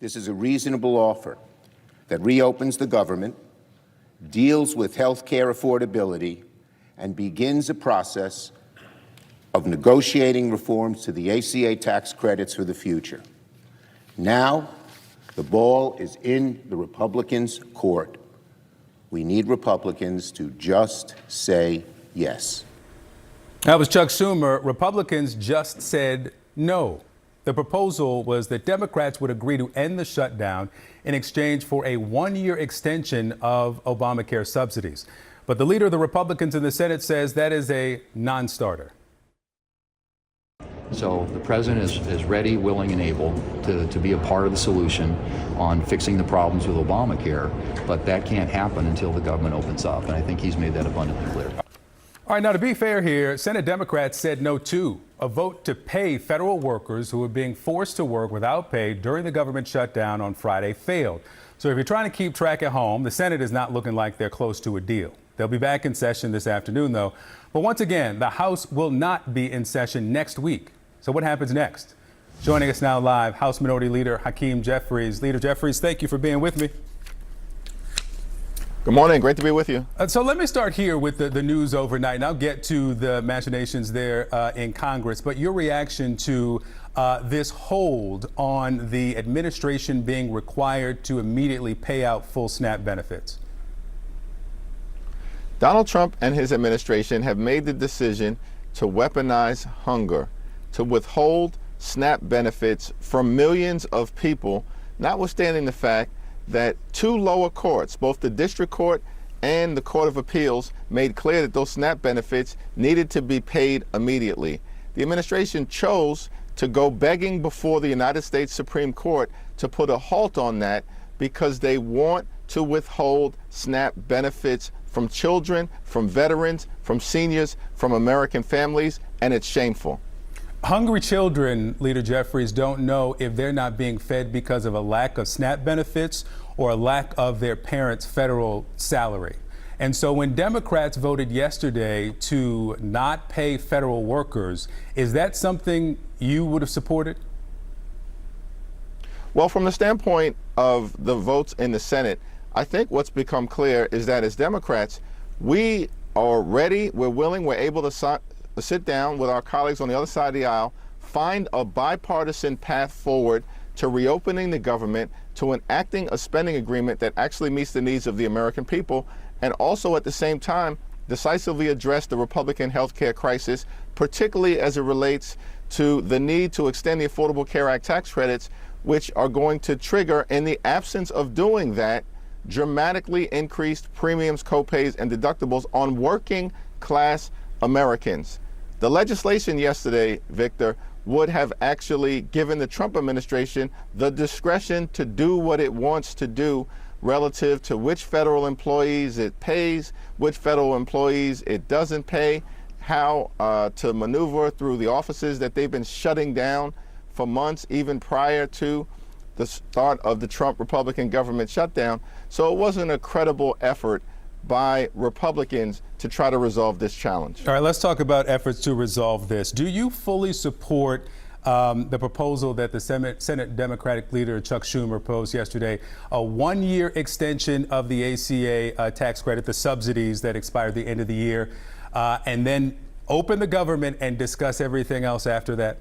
This is a reasonable offer that reopens the government, deals with health care affordability, and begins a process of negotiating reforms to the ACA tax credits for the future. Now, the ball is in the Republicans' court. We need Republicans to just say yes. That was Chuck Schumer. Republicans just said no. The proposal was that Democrats would agree to end the shutdown in exchange for a one-year extension of Obamacare subsidies. But the leader of the Republicans in the Senate says that is a non-starter. So the president is ready, willing, and able to be a part of the solution on fixing the problems with Obamacare, but that can't happen until the government opens up, and I think he's made that abundantly clear. All right, now to be fair here, Senate Democrats said no too. A vote to pay federal workers who were being forced to work without pay during the government shutdown on Friday failed. So if you're trying to keep track at home, the Senate is not looking like they're close to a deal. They'll be back in session this afternoon, though. But once again, the House will not be in session next week. So what happens next? Joining us now live, House Minority Leader Hakeem Jeffries. Leader Jeffries, thank you for being with me. Good morning. Great to be with you. So let me start here with the news overnight, and I'll get to the machinations there in Congress. But your reaction to this hold on the administration being required to immediately pay out full SNAP benefits? Donald Trump and his administration have made the decision to weaponize hunger, to withhold SNAP benefits from millions of people, notwithstanding the fact that two lower courts, both the district court and the Court of Appeals, made clear that those SNAP benefits needed to be paid immediately. The administration chose to go begging before the United States Supreme Court to put a halt on that because they want to withhold SNAP benefits from children, from veterans, from seniors, from American families, and it's shameful. Hungry children, Leader Jeffries, don't know if they're not being fed because of a lack of SNAP benefits or a lack of their parents' federal salary. And so when Democrats voted yesterday to not pay federal workers, is that something you would have supported? Well, from the standpoint of the votes in the Senate, I think what's become clear is that as Democrats, we are ready, we're willing, we're able to sit down with our colleagues on the other side of the aisle, find a bipartisan path forward to reopening the government, to enacting a spending agreement that actually meets the needs of the American people, and also at the same time decisively address the Republican health care crisis, particularly as it relates to the need to extend the Affordable Care Act tax credits, which are going to trigger, in the absence of doing that, dramatically increased premiums, copays, and deductibles on working class Americans. The legislation yesterday, Victor, would have actually given the Trump administration the discretion to do what it wants to do relative to which federal employees it pays, which federal employees it doesn't pay, how to maneuver through the offices that they've been shutting down for months, even prior to the start of the Trump Republican government shutdown. So it wasn't a credible effort by Republicans to try to resolve this challenge. All right, let's talk about efforts to resolve this. Do you fully support the proposal that the Senate Democratic leader Chuck Schumer posed yesterday, a one-year extension of the ACA tax credit, the subsidies that expire at the end of the year, and then open the government and discuss everything else after that?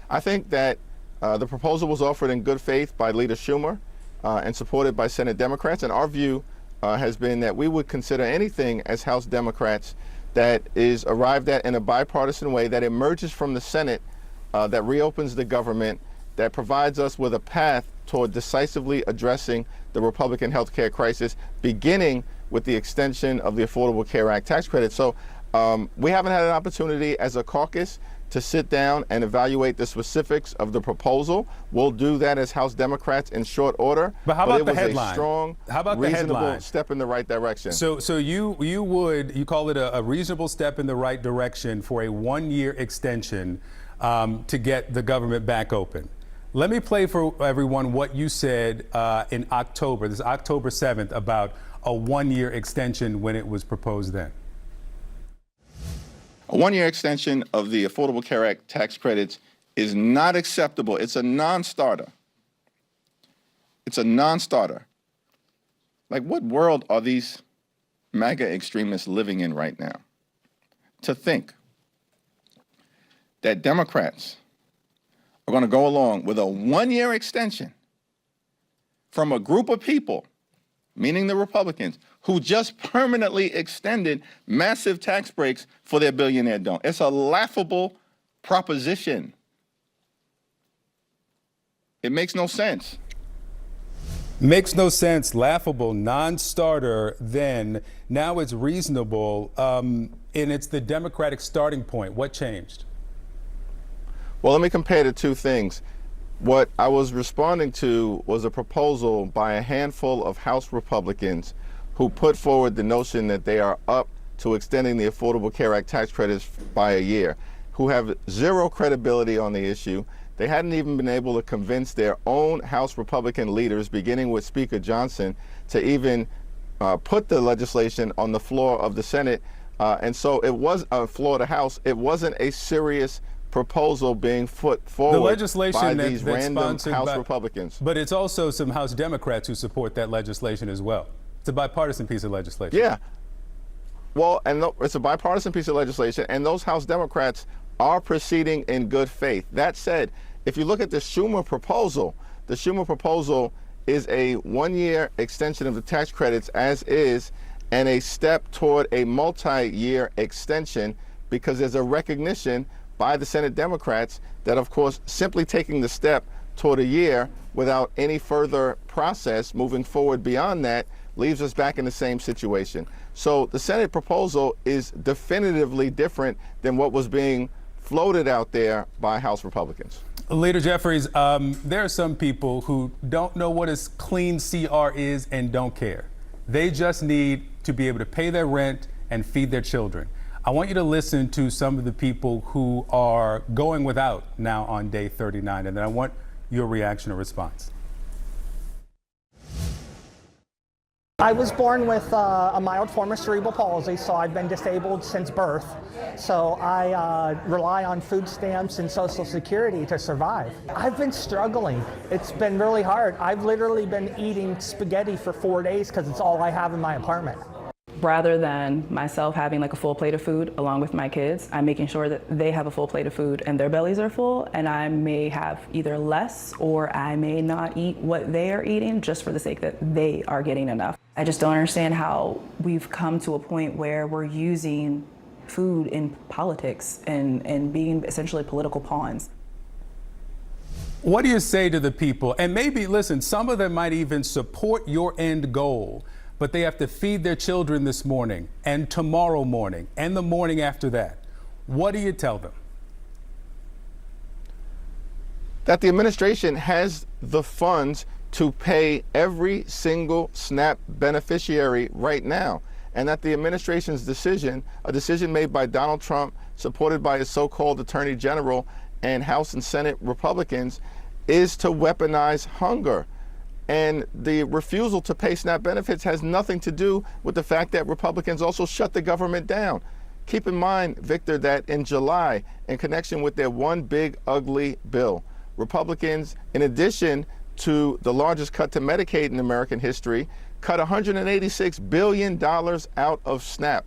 I think that the proposal was offered in good faith by Leader Schumer and supported by Senate Democrats, and our view has been that we would consider anything as House Democrats that is arrived at in a bipartisan way, that emerges from the Senate, that reopens the government, that provides us with a path toward decisively addressing the Republican health care crisis, beginning with the extension of the Affordable Care Act tax credit. So we haven't had an opportunity as a caucus to sit down and evaluate the specifics of the proposal. We'll do that as House Democrats in short order. But how about the headline? It was a strong, reasonable step in the right direction. So you call it a reasonable step in the right direction for a one-year extension to get the government back open. Let me play for everyone what you said in October, this is October 7th, about a one-year extension when it was proposed then. A one-year extension of the Affordable Care Act tax credits is not acceptable. It's a non-starter. It's a non-starter. Like, what world are these MAGA extremists living in right now? To think that Democrats are going to go along with a one-year extension from a group of people, meaning the Republicans, who just permanently extended massive tax breaks for their billionaire donors. It's a laughable proposition. It makes no sense. Makes no sense, laughable, non-starter then. Now it's reasonable, and it's the Democratic starting point. What changed? Well, let me compare the two things. What I was responding to was a proposal by a handful of House Republicans who put forward the notion that they are up to extending the Affordable Care Act tax credits by a year, who have zero credibility on the issue. They hadn't even been able to convince their own House Republican leaders, beginning with Speaker Johnson, to even put the legislation on the floor of the Senate. And so it was a floor of the House. It wasn't a serious proposal being put forward the legislation by these that's random sponsored House by, Republicans. But it's also some House Democrats who support that legislation as well. It's a bipartisan piece of legislation. Yeah. Well, and it's a bipartisan piece of legislation, and those House Democrats are proceeding in good faith. That said, if you look at the Schumer proposal is a one-year extension of the tax credits as is, and a step toward a multi-year extension, because there's a recognition by the Senate Democrats that, of course, simply taking the step toward a year without any further process moving forward beyond that leaves us back in the same situation. So the Senate proposal is definitively different than what was being floated out there by House Republicans. Leader Jeffries, there are some people who don't know what a clean CR is and don't care. They just need to be able to pay their rent and feed their children. I want you to listen to some of the people who are going without now on day 39, and then I want your reaction or response. I was born with a mild form of cerebral palsy, so I've been disabled since birth. So I rely on food stamps and Social Security to survive. I've been struggling. It's been really hard. I've literally been eating spaghetti for 4 days because it's all I have in my apartment. Rather than myself having like a full plate of food along with my kids, I'm making sure that they have a full plate of food and their bellies are full, and I may have either less or I may not eat what they are eating just for the sake that they are getting enough. I just don't understand how we've come to a point where we're using food in politics and being essentially political pawns. What do you say to the people? And maybe, listen, some of them might even support your end goal, but they have to feed their children this morning and tomorrow morning and the morning after that. What do you tell them? That the administration has the funds to pay every single SNAP beneficiary right now, and that the administration's decision, a decision made by Donald Trump, supported by his so-called Attorney General and House and Senate Republicans, is to weaponize hunger. And the refusal to pay SNAP benefits has nothing to do with the fact that Republicans also shut the government down. Keep in mind, Victor, that in July, in connection with their one big ugly bill, Republicans, in addition to the largest cut to Medicaid in American history, cut $186 billion out of SNAP.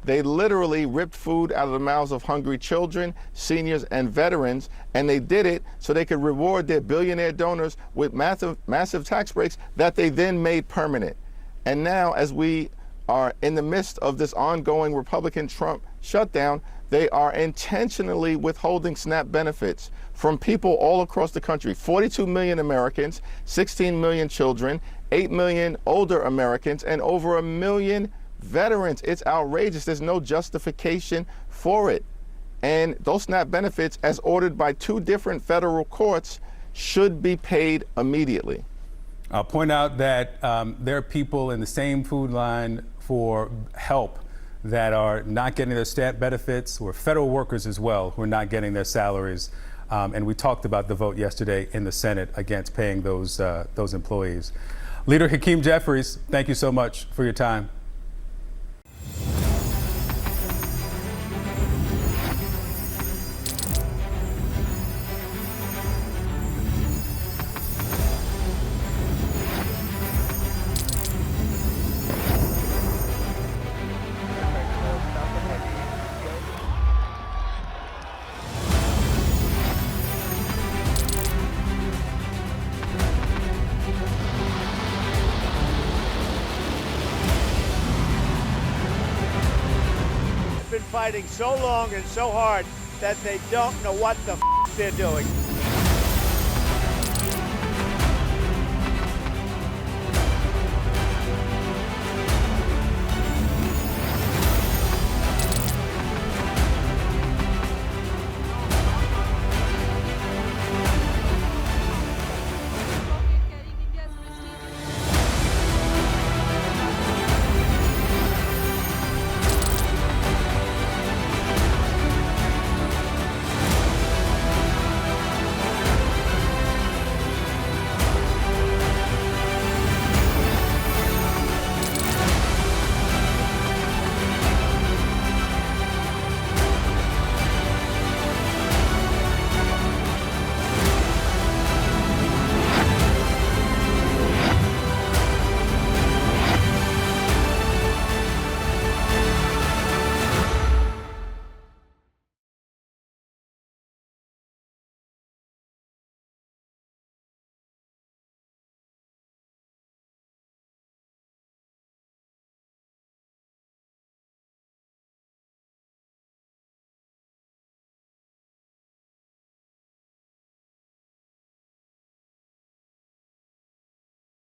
They literally ripped food out of the mouths of hungry children, seniors, and veterans, and they did it so they could reward their billionaire donors with massive tax breaks that they then made permanent. And now, as we are in the midst of this ongoing Republican Trump shutdown, they are intentionally withholding SNAP benefits from people all across the country. 42 million Americans, 16 million children, 8 million older Americans, and over 1 million veterans. It's outrageous. There's no justification for it. And those SNAP benefits, as ordered by 2 different federal courts, should be paid immediately. I'll point out that there are people in the same food line for help that are not getting their SNAP benefits, or federal workers as well who are not getting their salaries. And we talked about the vote yesterday in the Senate against paying those employees. Leader Hakeem Jeffries, thank you so much for your time. fighting so long and so hard that they don't know what the they're doing.